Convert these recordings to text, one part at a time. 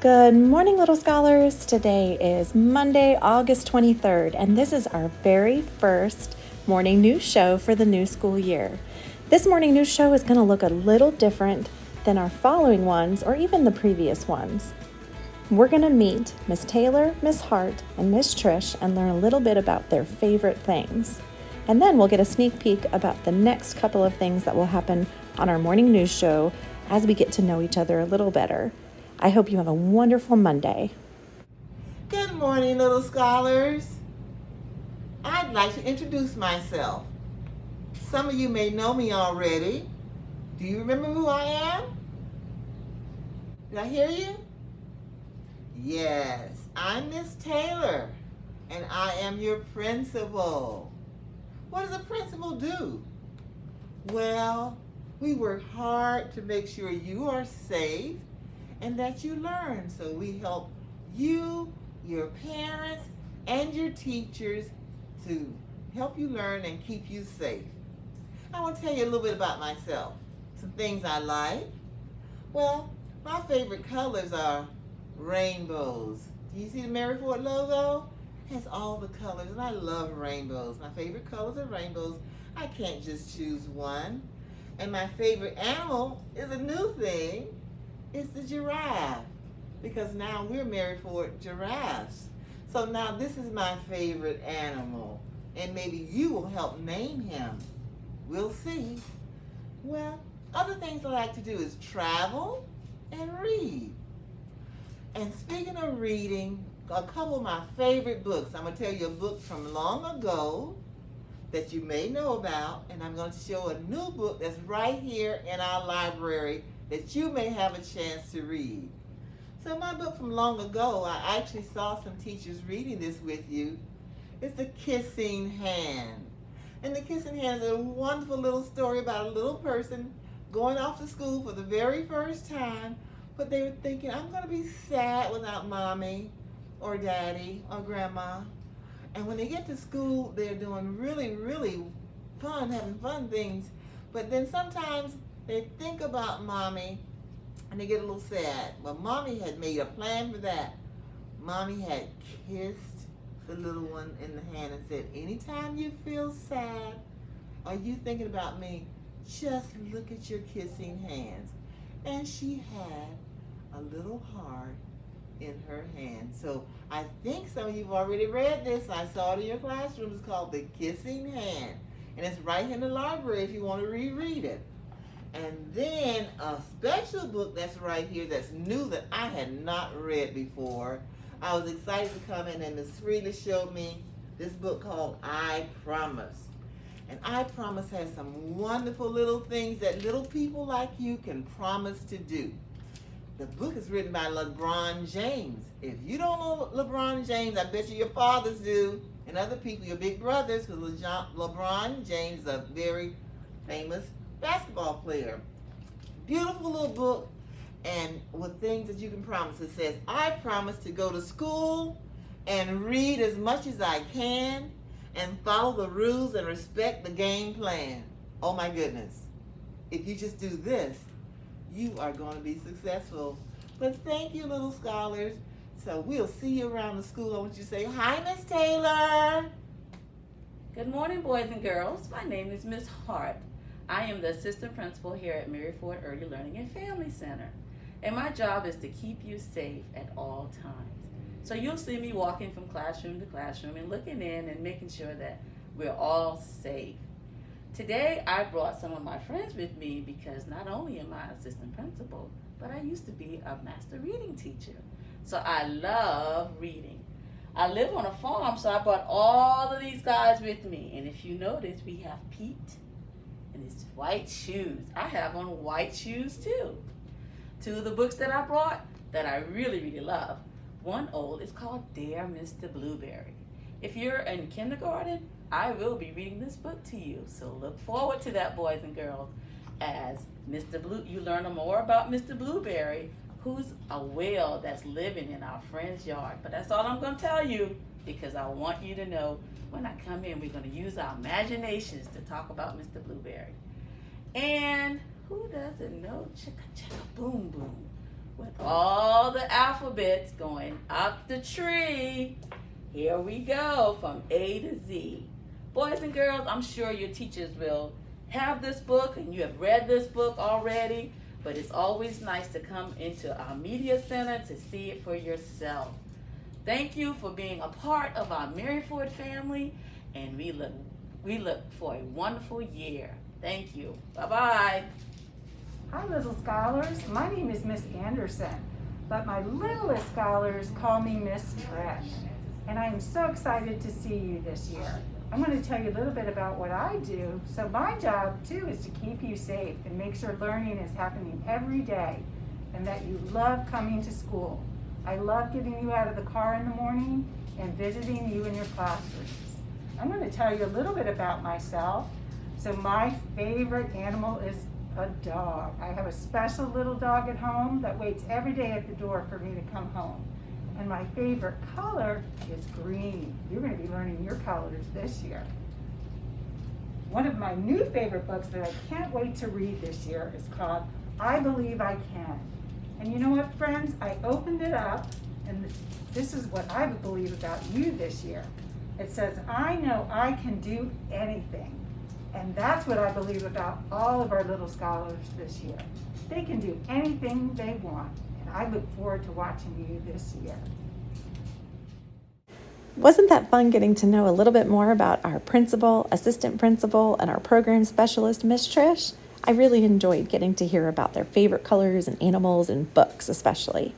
Good morning, little scholars. Today is Monday, August 23rd, and this is our very first morning news show for the new school year. This morning news show is going to look a little different than our following ones or even the previous ones. We're going to meet Miss Taylor, Miss Hart, and Miss Trish and learn a little bit about their favorite things. And then we'll get a sneak peek about the next couple of things that will happen on our morning news show as we get to know each other a little better. I hope you have a wonderful Monday. Good morning, little scholars. I'd like to introduce myself. Some of you may know me already. Do you remember who I am? Did I hear you? Yes, I'm Miss Taylor, and I am your principal. What does a principal do? Well, we work hard to make sure you are safe and that you learn. So we help you, your parents, and your teachers to help you learn and keep you safe. I want to tell you a little bit about myself. Some things I like. Well, my favorite colors are rainbows. Do you see the Mary Ford logo? It has all the colors, and I love rainbows. My favorite colors are rainbows. I can't just choose one. And my favorite animal is a new thing. It's the giraffe, because now we're Mary Ford giraffes. So now this is my favorite animal, and maybe you will help name him. We'll see. Well, other things I like to do is travel and read. And speaking of reading, a couple of my favorite books. I'm going to tell you a book from long ago that you may know about, and I'm going to show a new book that's right here in our library that you may have a chance to read. So my book from long ago, I actually saw some teachers reading this with you. It's The Kissing Hand. And The Kissing Hand is a wonderful little story about a little person going off to school for the very first time, but they were thinking, I'm going to be sad without mommy or daddy or grandma. And when they get to school, they're doing really, really fun, having fun things. But then sometimes they think about mommy and they get a little sad. But mommy had made a plan for that. Mommy had kissed the little one in the hand and said, anytime you feel sad or you thinking about me, just look at your kissing hands. And she had a little heart in her hand. So I think some of you have already read this. I saw it in your classroom. It's called The Kissing Hand. And it's right in the library if you want to reread it. And then a special book that's right here that's new that I had not read before. I was excited to come in and Miss Freeland showed me this book called I Promise. And I Promise has some wonderful little things that little people like you can promise to do. The book is written by LeBron James. If you don't know LeBron James, I bet you your fathers do, and other people, your big brothers, because LeBron James is a very famous basketball player. Beautiful little book, and with things that you can promise. It says, I promise to go to school and read as much as I can and follow the rules and respect the game plan. Oh my goodness. If you just do this, you are going to be successful. But thank you, little scholars. So we'll see you around the school. I want you to say, hi, Miss Taylor. Good morning, boys and girls. My name is Miss Hart. I am the assistant principal here at Mary Ford Early Learning and Family Center. And my job is to keep you safe at all times. So you'll see me walking from classroom to classroom and looking in and making sure that we're all safe. Today, I brought some of my friends with me because not only am I assistant principal, but I used to be a master reading teacher. So I love reading. I live on a farm, so I brought all of these guys with me. And if you notice, we have Pete and his white shoes. I have on white shoes too. Two of the books that I brought that I really, really love. One old is called Dear Mr. Blueberry. If you're in kindergarten, I will be reading this book to you. So look forward to that, boys and girls, as you learn more about Mr. Blueberry, who's a whale that's living in our friend's yard. But that's all I'm going to tell you, because I want you to know when I come in, we're going to use our imaginations to talk about Mr. Blueberry. And who doesn't know Chicka Chicka Boom Boom? with all the alphabets going up the tree. Here we go from A to Z. Boys and girls, I'm sure your teachers will have this book and you have read this book already, but it's always nice to come into our media center to see it for yourself. Thank you for being a part of our Mary Ford family, and we look for a wonderful year. Thank you. Bye-bye. Hi, little scholars. My name is Miss Anderson, but my littlest scholars call me Miss Trish. And I am so excited to see you this year. I'm going to tell you a little bit about what I do. So my job, too, is to keep you safe and make sure learning is happening every day and that you love coming to school. I love getting you out of the car in the morning and visiting you in your classrooms. I'm going to tell you a little bit about myself. So my favorite animal is a dog. I have a special little dog at home that waits every day at the door for me to come home. And my favorite color is green. You're going to be learning your colors this year. One of my new favorite books that I can't wait to read this year is called I Believe I Can. And you know what, friends? I opened it up, and this is what I believe about you this year. It says, I know I can do anything. And that's what I believe about all of our little scholars this year. They can do anything they want. And I look forward to watching you this year. Wasn't that fun getting to know a little bit more about our principal, assistant principal, and our program specialist, Miss Trish? I really enjoyed getting to hear about their favorite colors and animals and books especially.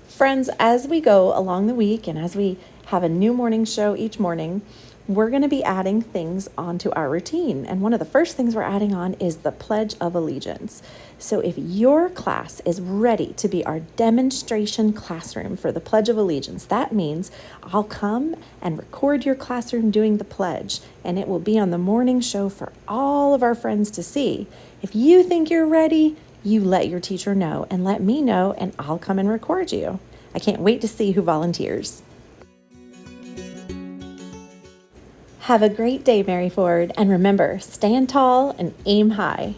Friends, as we go along the week and as we have a new morning show each morning, we're going to be adding things onto our routine. And one of the first things we're adding on is the Pledge of Allegiance. So if your class is ready to be our demonstration classroom for the Pledge of Allegiance, that means I'll come and record your classroom doing the pledge, and it will be on the morning show for all of our friends to see. If you think you're ready, you let your teacher know and let me know, and I'll come and record you. I can't wait to see who volunteers. Have a great day, Mary Ford, and remember, stand tall and aim high.